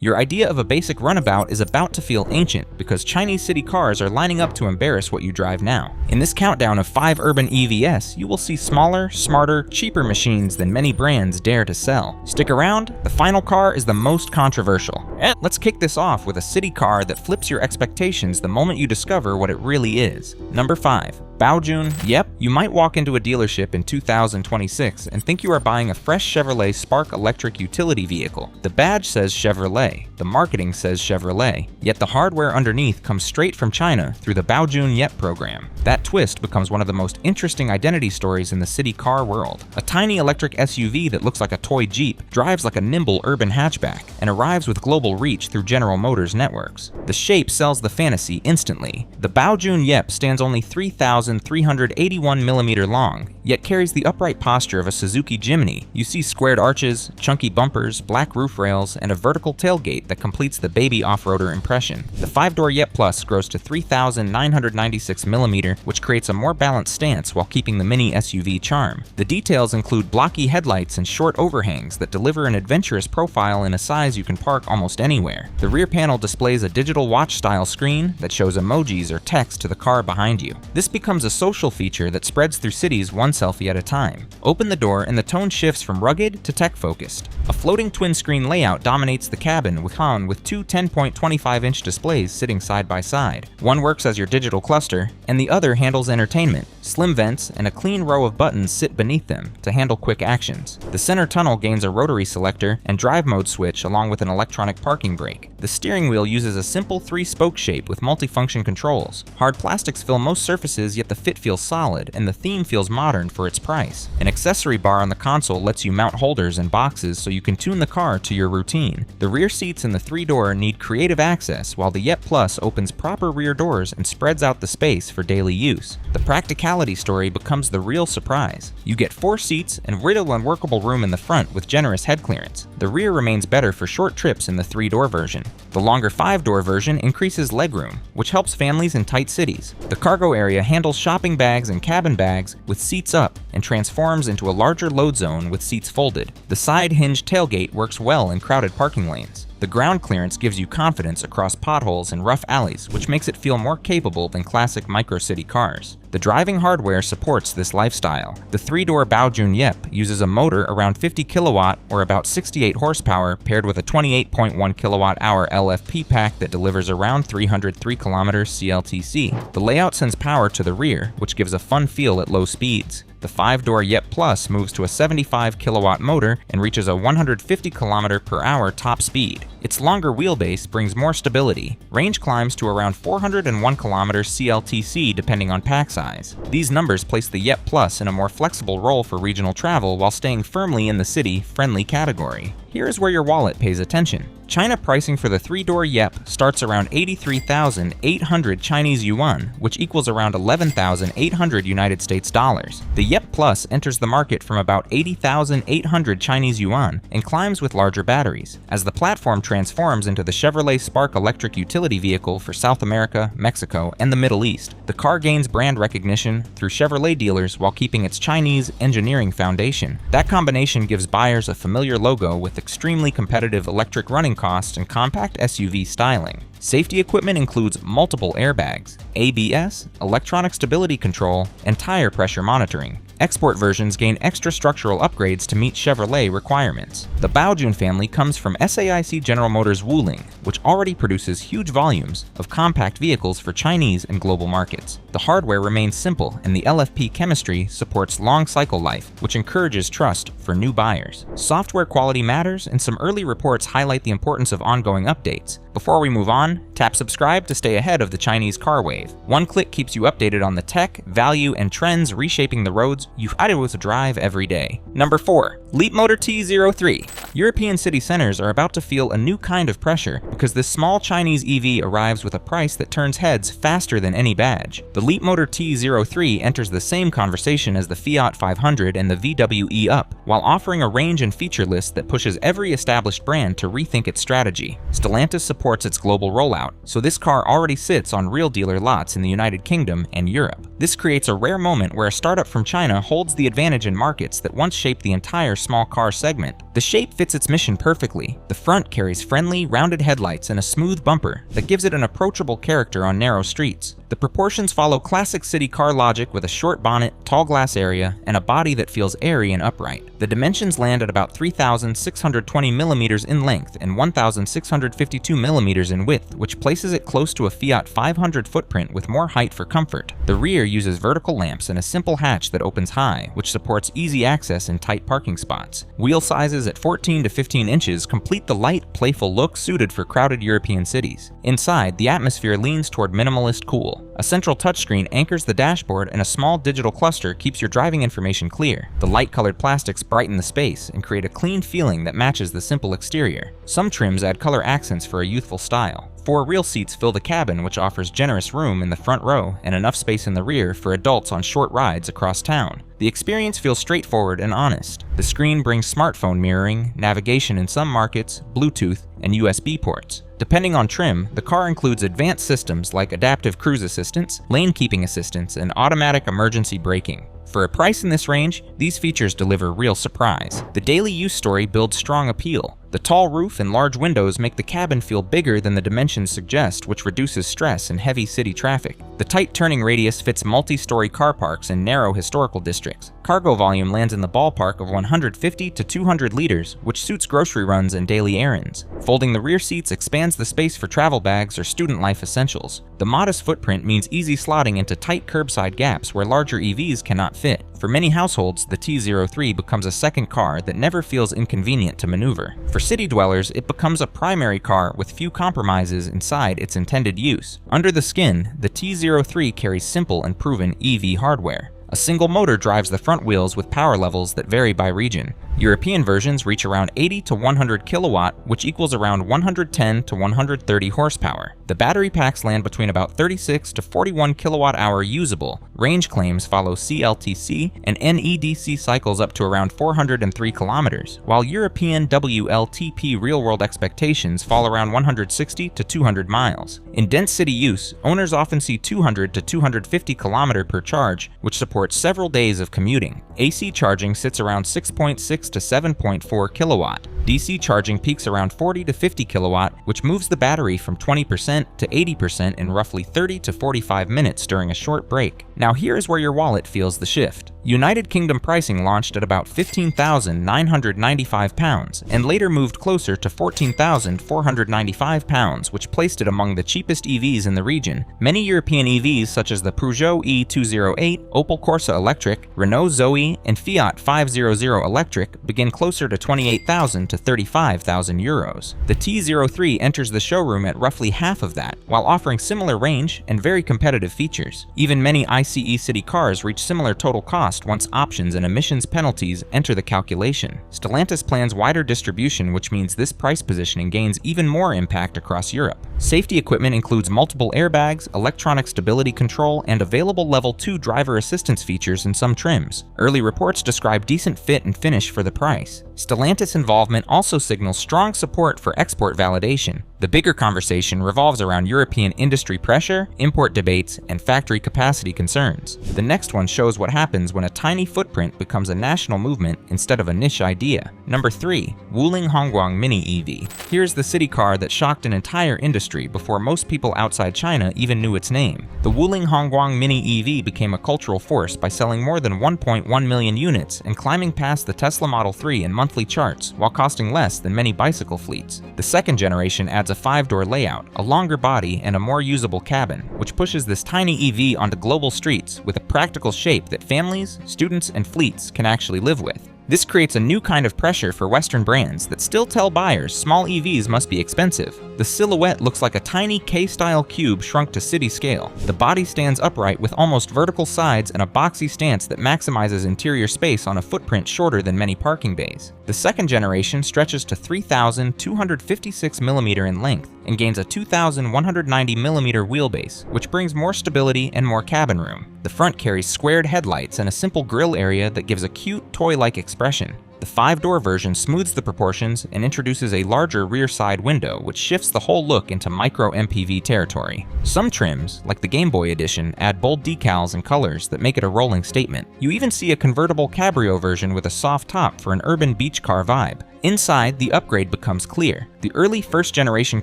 Your idea of a basic runabout is about to feel ancient because Chinese city cars are lining up to embarrass what you drive now. In this countdown of 5 urban EVs, you will see smaller, smarter, cheaper machines than many brands dare to sell. Stick around, the final car is the most controversial. Let's kick this off with a city car that flips your expectations the moment you discover what it really is. Number 5. Baojun Yep. You might walk into a dealership in 2026 and think you are buying a fresh Chevrolet Spark electric utility vehicle. The badge says Chevrolet, the marketing says Chevrolet, yet the hardware underneath comes straight from China through the Baojun Yep program. That twist becomes one of the most interesting identity stories in the city car world. A tiny electric SUV that looks like a toy Jeep, drives like a nimble urban hatchback, and arrives with global reach through General Motors networks. The shape sells the fantasy instantly. The Baojun Yep stands only 3,381mm long, yet carries the upright posture of a Suzuki Jimny. You see squared arches, chunky bumpers, black roof rails, and a vertical tailgate that completes the baby off-roader impression. The 5-door Yep Plus grows to 3,996mm, which creates a more balanced stance while keeping the mini SUV charm. The details include blocky headlights and short overhangs that deliver an adventurous profile in a size you can park almost anywhere. The rear panel displays a digital watch-style screen that shows emojis or text to the car behind you. This becomes a social feature that spreads through cities one selfie at a time. Open the door and the tone shifts from rugged to tech-focused. A floating twin-screen layout dominates the cabin with two 10.25-inch displays sitting side by side. One works as your digital cluster, and the other handles entertainment. Slim vents and a clean row of buttons sit beneath them to handle quick actions. The center tunnel gains a rotary selector and drive mode switch along with an electronic parking brake. The steering wheel uses a simple 3-spoke shape with multifunction controls. Hard plastics fill most surfaces, yet the fit feels solid and the theme feels modern for its price. An accessory bar on the console lets you mount holders and boxes so you can tune the car to your routine. The rear seats in the 3-door need creative access, while the Yep Plus opens proper rear doors and spreads out the space for daily use. The practicality story becomes the real surprise. You get 4 seats and little unworkable room in the front with generous head clearance. The rear remains better for short trips in the 3-door version. The longer 5-door version increases legroom, which helps families in tight cities. The cargo area handles shopping bags and cabin bags with seats up and transforms into a larger load zone with seats folded. The side hinge tailgate works well in crowded parking lanes. The ground clearance gives you confidence across potholes and rough alleys, which makes it feel more capable than classic micro-city cars. The driving hardware supports this lifestyle. The 3-door Baojun Yep uses a motor around 50 kilowatt or about 68 horsepower paired with a 28.1 kilowatt-hour LFP pack that delivers around 303 kilometers CLTC. The layout sends power to the rear, which gives a fun feel at low speeds. The 5-door Yep Plus moves to a 75 kilowatt motor and reaches a 150 km/h top speed. Its longer wheelbase brings more stability. Range climbs to around 401 kilometers CLTC depending on pack size. These numbers place the Yep Plus in a more flexible role for regional travel while staying firmly in the city-friendly category. Here is where your wallet pays attention. China pricing for the 3-door Yep starts around 83,800 Chinese yuan, which equals around 11,800 United States dollars. The Yep Plus enters the market from about 80,800 Chinese yuan and climbs with larger batteries. As the platform transforms into the Chevrolet Spark electric utility vehicle for South America, Mexico, and the Middle East, the car gains brand recognition through Chevrolet dealers while keeping its Chinese engineering foundation. That combination gives buyers a familiar logo with extremely competitive electric running costs and compact SUV styling. Safety equipment includes multiple airbags, ABS, electronic stability control, and tire pressure monitoring. Export versions gain extra structural upgrades to meet Chevrolet requirements. The Baojun family comes from SAIC General Motors Wuling, which already produces huge volumes of compact vehicles for Chinese and global markets. The hardware remains simple, and the LFP chemistry supports long cycle life, which encourages trust for new buyers. Software quality matters, and some early reports highlight the importance of ongoing updates. Before we move on, tap subscribe to stay ahead of the Chinese car wave. One click keeps you updated on the tech, value, and trends reshaping the roads you idle to drive every day. Number 4. Leapmotor T03. European city centers are about to feel a new kind of pressure because this small Chinese EV arrives with a price that turns heads faster than any badge. The Leapmotor T03 enters the same conversation as the Fiat 500 and the VW E-Up, while offering a range and feature list that pushes every established brand to rethink its strategy. Stellantis supports its global rollout, so this car already sits on real dealer lots in the United Kingdom and Europe. This creates a rare moment where a startup from China holds the advantage in markets that once shaped the entire small car segment. The shape fits its mission perfectly. The front carries friendly, rounded headlights and a smooth bumper that gives it an approachable character on narrow streets. The proportions follow classic city car logic with a short bonnet, tall glass area, and a body that feels airy and upright. The dimensions land at about 3,620 millimeters in length and 1,652 millimeters in width, which places it close to a Fiat 500 footprint with more height for comfort. The rear uses vertical lamps and a simple hatch that opens high, which supports easy access in tight parking spots. Wheel sizes at 14 to 15 inches complete the light, playful look suited for crowded European cities. Inside, the atmosphere leans toward minimalist cool. A central touchscreen anchors the dashboard and a small digital cluster keeps your driving information clear. The light-colored plastics brighten the space and create a clean feeling that matches the simple exterior. Some trims add color accents for a youthful style. 4 real seats fill the cabin, which offers generous room in the front row and enough space in the rear for adults on short rides across town. The experience feels straightforward and honest. The screen brings smartphone mirroring, navigation in some markets, Bluetooth, and USB ports. Depending on trim, the car includes advanced systems like adaptive cruise assistance, lane keeping assistance, and automatic emergency braking. For a price in this range, these features deliver real surprise. The daily use story builds strong appeal. The tall roof and large windows make the cabin feel bigger than the dimensions suggest, which reduces stress in heavy city traffic. The tight turning radius fits multi-story car parks in narrow historical districts. Cargo volume lands in the ballpark of 150 to 200 liters, which suits grocery runs and daily errands. Folding the rear seats expands the space for travel bags or student life essentials. The modest footprint means easy slotting into tight curbside gaps where larger EVs cannot fit. For many households, the T03 becomes a second car that never feels inconvenient to maneuver. For city dwellers, it becomes a primary car with few compromises inside its intended use. Under the skin, the T03 carries simple and proven EV hardware. A single motor drives the front wheels with power levels that vary by region. European versions reach around 80 to 100 kilowatt, which equals around 110 to 130 horsepower. The battery packs land between about 36 to 41 kilowatt hour usable. Range claims follow CLTC and NEDC cycles up to around 403 kilometers, while European WLTP real-world expectations fall around 160 to 200 miles. In dense city use, owners often see 200 to 250 kilometer per charge, which supports several days of commuting. AC charging sits around 6.6 to 7.4 kilowatt. DC charging peaks around 40 to 50 kilowatt, which moves the battery from 20% to 80% in roughly 30 to 45 minutes during a short break. Now here is where your wallet feels the shift. United Kingdom pricing launched at about £15,995 and later moved closer to £14,495, which placed it among the cheapest EVs in the region. Many European EVs such as the Peugeot E208, Opel Corsa Electric, Renault Zoe, and Fiat 500 Electric begin closer to 28,000 to 35,000 euros. The T03 enters the showroom at roughly half of that, while offering similar range and very competitive features. Even many ICE city cars reach similar total cost once options and emissions penalties enter the calculation. Stellantis plans wider distribution, which means this price positioning gains even more impact across Europe. Safety equipment includes multiple airbags, electronic stability control, and available level 2 driver assistance features in some trims. Early reports describe decent fit and finish for the price. Stellantis involvement also signals strong support for export validation. The bigger conversation revolves around European industry pressure, import debates, and factory capacity concerns. The next one shows what happens when a tiny footprint becomes a national movement instead of a niche idea. Number 3. Wuling Hongguang mini-EV. Here's the city car that shocked an entire industry before most people outside China even knew its name. The Wuling Hongguang mini-EV became a cultural force by selling more than 1.1 million units and climbing past the Tesla Model 3 in monthly charts while costing less than many bicycle fleets. The second generation adds a 5-door layout, a longer body, and a more usable cabin, which pushes this tiny EV onto global streets with a practical shape that families, students, and fleets can actually live with. This creates a new kind of pressure for Western brands that still tell buyers small EVs must be expensive. The silhouette looks like a tiny K-style cube shrunk to city scale. The body stands upright with almost vertical sides and a boxy stance that maximizes interior space on a footprint shorter than many parking bays. The second generation stretches to 3,256 mm in length and gains a 2,190 mm wheelbase, which brings more stability and more cabin room. The front carries squared headlights and a simple grille area that gives a cute, toy-like expression. The 5-door version smooths the proportions and introduces a larger rear side window, which shifts the whole look into micro MPV territory. Some trims, like the Game Boy edition, add bold decals and colors that make it a rolling statement. You even see a convertible cabrio version with a soft top for an urban beach car vibe. Inside, the upgrade becomes clear. The early first-generation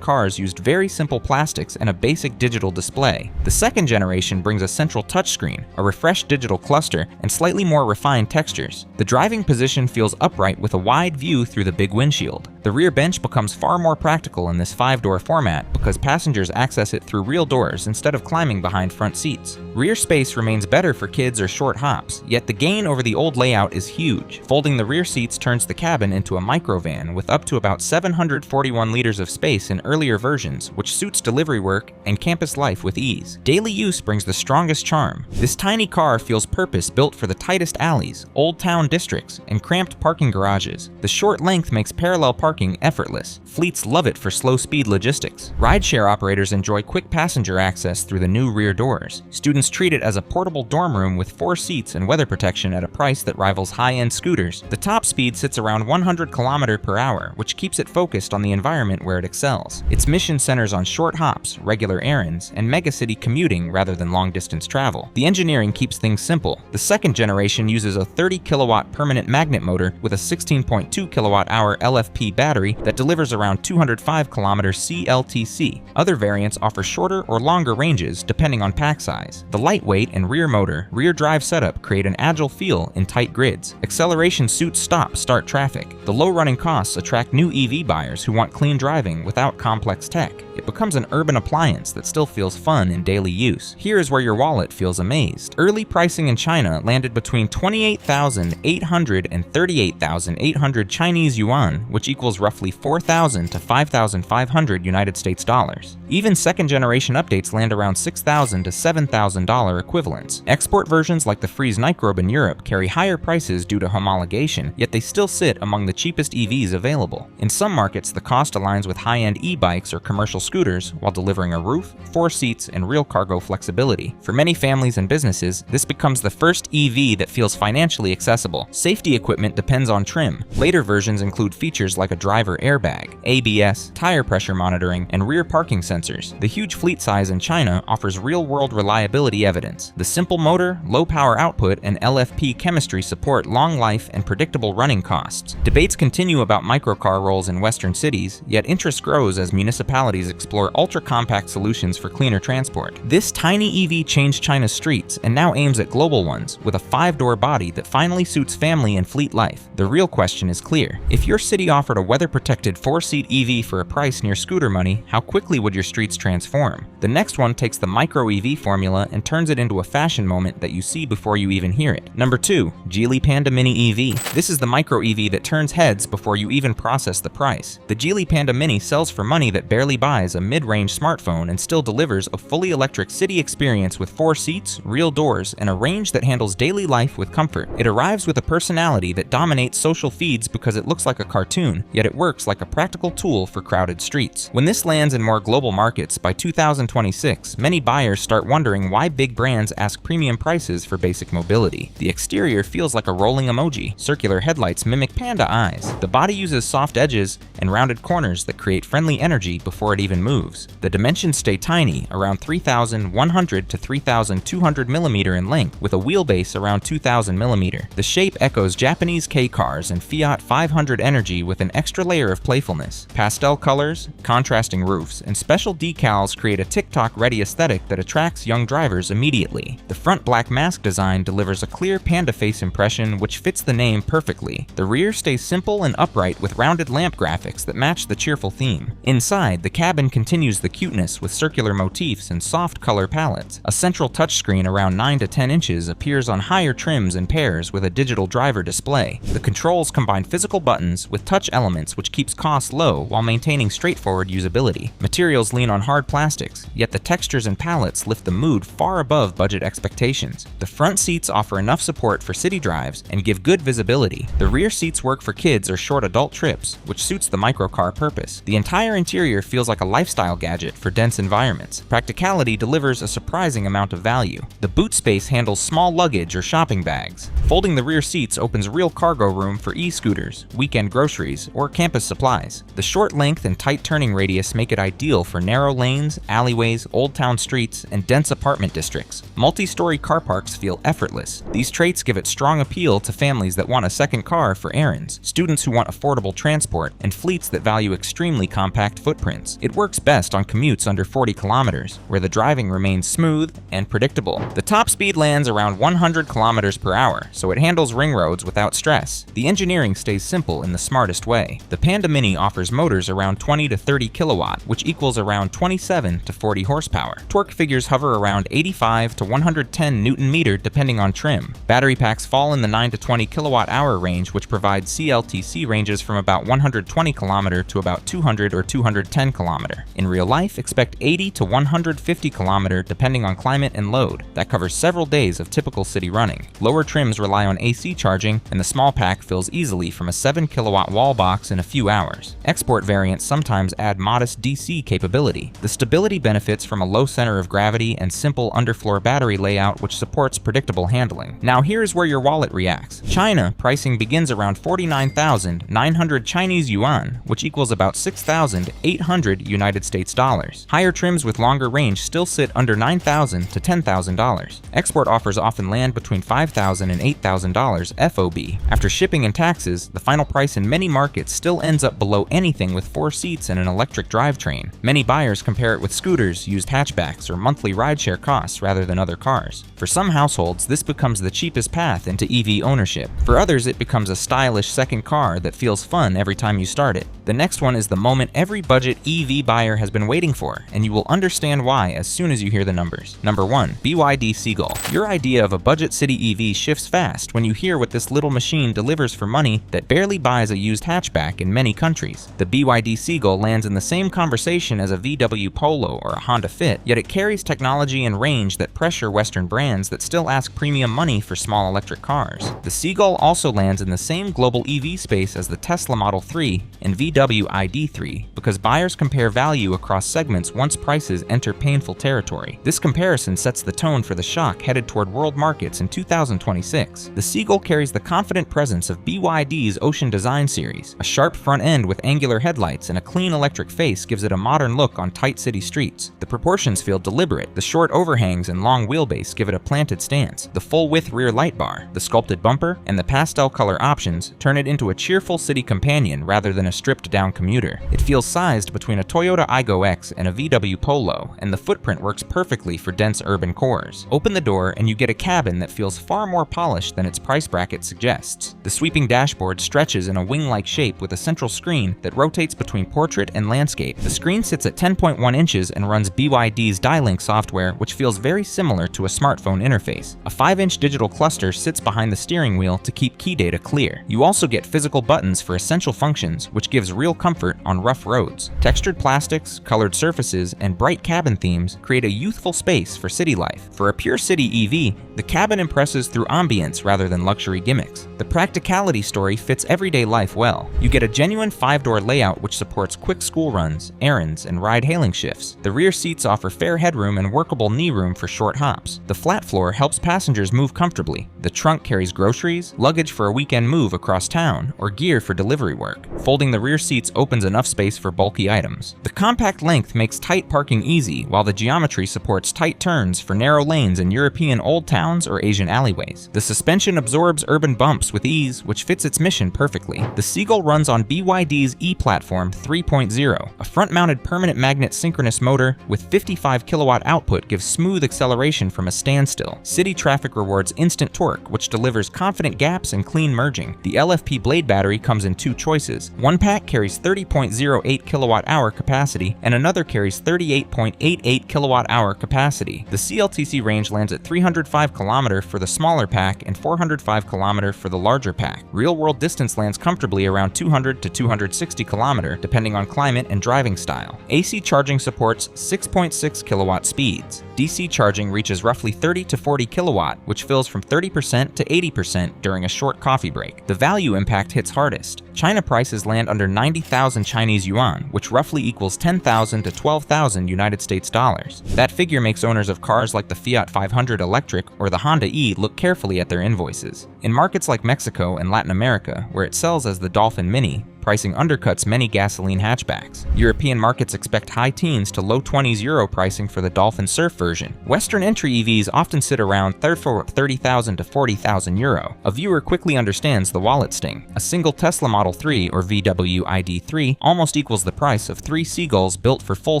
cars used very simple plastics and a basic digital display. The second generation brings a central touchscreen, a refreshed digital cluster, and slightly more refined textures. The driving position feels upright with a wide view through the big windshield. The rear bench becomes far more practical in this 5-door format because passengers access it through real doors instead of climbing behind front seats. Rear space remains better for kids or short hops, yet the gain over the old layout is huge. Folding the rear seats turns the cabin into a microvan with up to about 741 liters of space in earlier versions, which suits delivery work and campus life with ease. Daily use brings the strongest charm. This tiny car feels purpose-built for the tightest alleys, old town districts, and cramped parking garages. The short length makes parallel parking effortless. Fleets love it for slow-speed logistics. Rideshare operators enjoy quick passenger access through the new rear doors. Students treat it as a portable dorm room with 4 seats and weather protection at a price that rivals high-end scooters. The top speed sits around 100 km/h, which keeps it focused on the environment where it excels. Its mission centers on short hops, regular errands, and megacity commuting rather than long-distance travel. The engineering keeps things simple. The second generation uses a 30-kilowatt permanent magnet motor with a 16.2 kilowatt-hour LFP battery that delivers around 205 kilometers CLTC. Other variants offer shorter or longer ranges depending on pack size. The lightweight and rear motor, rear drive setup create an agile feel in tight grids. Acceleration suits stop-start traffic. The low running costs attract new EV buyers who want clean driving without complex tech. It becomes an urban appliance that still feels fun in daily use. Here is where your wallet feels amazed. Early pricing in China landed between 28,800 and 38,800 Chinese yuan, which equals roughly 4,000 to 5,500 United States dollars. Even second-generation updates land around $6,000 to $7,000 equivalents. Export versions like the Freeze Nightglobe in Europe carry higher prices due to homologation, yet they still sit among the cheapest EVs available. In some markets, the cost aligns with high-end e-bikes or commercial scooters while delivering a roof, 4 seats, and real cargo flexibility. For many families and businesses, this becomes the first EV that feels financially accessible. Safety equipment depends on trim. Later versions include features like a driver airbag, ABS, tire pressure monitoring, and rear parking sensors. The huge fleet size in China offers real-world reliability evidence. The simple motor, low power output, and LFP chemistry support long life and predictable running costs. Debates continue about microcar roles in Western cities, yet interest grows as municipalities explore ultra-compact solutions for cleaner transport. This tiny EV changed China's streets and now aims at global ones with a 5-door body that finally suits family and fleet life. The real question is clear. If your city offered a weather-protected 4-seat EV for a price near scooter money, how quickly would your streets transform? The next one takes the micro EV formula and turns it into a fashion moment that you see before you even hear it. Number 2. Geely Panda Mini EV. This is the micro EV that turns heads before you even process the price. The Geely Panda Mini sells for money that barely buys a mid-range smartphone and still delivers a fully electric city experience with 4 seats, real doors, and a range that handles daily life with comfort. It arrives with a personality that dominates social feeds because it looks like a cartoon, yet it works like a practical tool for crowded streets. When this lands in more global markets by 2026, many buyers start wondering why big brands ask premium prices for basic mobility. The exterior feels like a rolling emoji. Circular headlights mimic panda eyes. The body uses soft edges and rounded corners that create friendly energy before it even moves. The dimensions stay tiny, around 3,100 to 3,200 mm in length, with a wheelbase around 2,000 mm. The shape echoes Japanese K cars and Fiat 500 energy with an extra layer of playfulness. Pastel colors, contrasting roofs, and special decals create a TikTok-ready aesthetic that attracts young drivers immediately. The front black mask design delivers a clear panda face impression which fits the name perfectly. The rear stays simple and upright with rounded lamp graphics that match the cheerful theme. Inside, the cabin continues the cuteness with circular motifs and soft color palettes. A central touchscreen around 9 to 10 inches appears on higher trims and pairs with a digital driver display. The controls combine physical buttons with touch elements elements which keeps costs low while maintaining straightforward usability. Materials lean on hard plastics, yet the textures and palettes lift the mood far above budget expectations. The front seats offer enough support for city drives and give good visibility. The rear seats work for kids or short adult trips, which suits the microcar purpose. The entire interior feels like a lifestyle gadget for dense environments. Practicality delivers a surprising amount of value. The boot space handles small luggage or shopping bags. Folding the rear seats opens real cargo room for e-scooters, weekend groceries, or campus supplies. The short length and tight turning radius make it ideal for narrow lanes, alleyways, old town streets, and dense apartment districts. Multi-story car parks feel effortless. These traits give it strong appeal to families that want a second car for errands, students who want affordable transport, and fleets that value extremely compact footprints. It works best on commutes under 40 kilometers, where the driving remains smooth and predictable. The top speed lands around 100 kilometers per hour, so it handles ring roads without stress. The engineering stays simple in the smartest way. The Panda Mini offers motors around 20 to 30 kilowatt, which equals around 27 to 40 horsepower. Torque figures hover around 85 to 110 Newton-meter depending on trim. Battery packs fall in the 9 to 20 kilowatt-hour range, which provides CLTC ranges from about 120 km to about 200 or 210 km. In real life, expect 80 to 150 km depending on climate and load. That covers several days of typical city running. Lower trims rely on AC charging, and the small pack fills easily from a 7 kilowatt wall box in a few hours. Export variants sometimes add modest DC capability. The stability benefits from a low center of gravity and simple underfloor battery layout which supports predictable handling. Now here's where your wallet reacts. China, pricing begins around 49,900 Chinese yuan, which equals about 6,800 United States dollars. Higher trims with longer range still sit under $9,000 to $10,000. Export offers often land between $5,000 and $8,000 FOB. After shipping and taxes, the final price in many markets still ends up below anything with 4 seats and an electric drivetrain. Many buyers compare it with scooters, used hatchbacks, or monthly rideshare costs rather than other cars. For some households, this becomes the cheapest path into EV ownership. For others, it becomes a stylish second car that feels fun every time you start it. The next one is the moment every budget EV buyer has been waiting for, and you will understand why as soon as you hear the numbers. Number 1. BYD Seagull. Your idea of a budget city EV shifts fast when you hear what this little machine delivers for money that barely buys a used hatchback in many countries. The BYD Seagull lands in the same conversation as a VW Polo or a Honda Fit, yet it carries technology and range that pressure Western brands that still ask premium money for small electric cars. The Seagull also lands in the same global EV space as the Tesla Model 3 and VW ID.3 because buyers compare value across segments once prices enter painful territory. This comparison sets the tone for the shock headed toward world markets in 2026. The Seagull carries the confident presence of BYD's Ocean Design series. A sharp front end with angular headlights and a clean electric face gives it a modern look on tight city streets. The proportions feel deliberate. The short overhangs and long wheelbase give it a planted stance. The full-width rear light bar, the sculpted bumper, and the pastel color options turn it into a cheerful city companion rather than a stripped-down commuter. It feels sized between a Toyota Aygo X and a VW Polo, and the footprint works perfectly for dense urban cores. Open the door and you get a cabin that feels far more polished than its price bracket suggests. The sweeping dashboard stretches in a wing-like shape with a central screen that rotates between portrait and landscape. The screen sits at 10.1 inches and runs BYD's Dialink software, which feels very similar to a smartphone interface. A 5-inch digital cluster sits behind the steering wheel to keep key data clear. You also get physical buttons for essential functions, which gives real comfort on rough roads. Textured plastics, colored surfaces, and bright cabin themes create a youthful space for city life. For a pure city EV, the cabin impresses through ambience rather than luxury gimmicks. The practicality story fits everyday life well. You get a genuine 5-door layout which supports quick school runs, errands, and ride-hailing shifts. The rear seats offer fair headroom and workable knee room for short hops. The flat floor helps passengers move comfortably. The trunk carries groceries, luggage for a weekend move across town, or gear for delivery work. Folding the rear seats opens enough space for bulky items. The compact length makes tight parking easy, while the geometry supports tight turns for narrow lanes in European old towns or Asian alleyways. The suspension absorbs urban bumps with ease, which fits its mission perfectly. The Seagull runs on BYD's E-Platform 3.0. A front-mounted permanent magnet synchronous motor with 55 kilowatt output gives smooth acceleration from a standstill. City traffic rewards instant torque, which delivers confident gaps and clean merging. The LFP blade battery comes in 2 choices. One pack carries 30.08 kilowatt-hour capacity, and another carries 38.88 kilowatt-hour capacity. The CLTC range lands at 305 km for the smaller pack and 405 km for the larger pack. Real-world distance lands comfortably around 200 to 260 km depending on climate and driving style. AC charging supports 6.6 kilowatt speeds. DC charging reaches roughly 30 to 40 kilowatt, which fills from 30% to 80% during a short coffee break. The value impact hits hardest. China prices land under 90,000 Chinese yuan, which roughly equals 10,000 to 12,000 United States dollars. That figure makes owners of cars like the Fiat 500 electric or the Honda E look carefully at their invoices. In markets like Mexico and Latin America, where it sells as the Dolphin Mini, pricing undercuts many gasoline hatchbacks. European markets expect high teens to low 20s euro pricing for the Dolphin Surf version. Western entry EVs often sit around 30,000 to 40,000 euro. A viewer quickly understands the wallet sting. A single Tesla Model 3 or VW ID.3 almost equals the price of 3 Seagulls built for full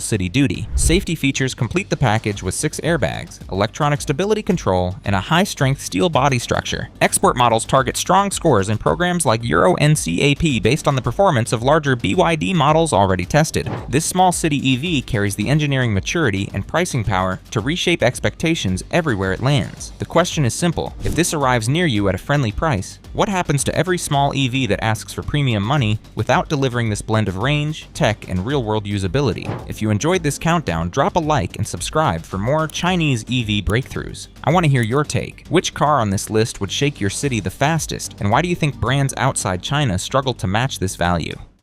city duty. Safety features complete the package with 6 airbags, electronic stability control, and a high-strength steel body structure. Export models target strong scores in programs like Euro NCAP based on the performance of larger BYD models already tested. This small city EV carries the engineering maturity and pricing power to reshape expectations everywhere it lands. The question is simple: if this arrives near you at a friendly price, what happens to every small EV that asks for premium money without delivering this blend of range, tech, and real-world usability? If you enjoyed this countdown, drop a like and subscribe for more Chinese EV breakthroughs. I want to hear your take. Which car on this list would shake your city the fastest, and why do you think brands outside China struggle to match this value?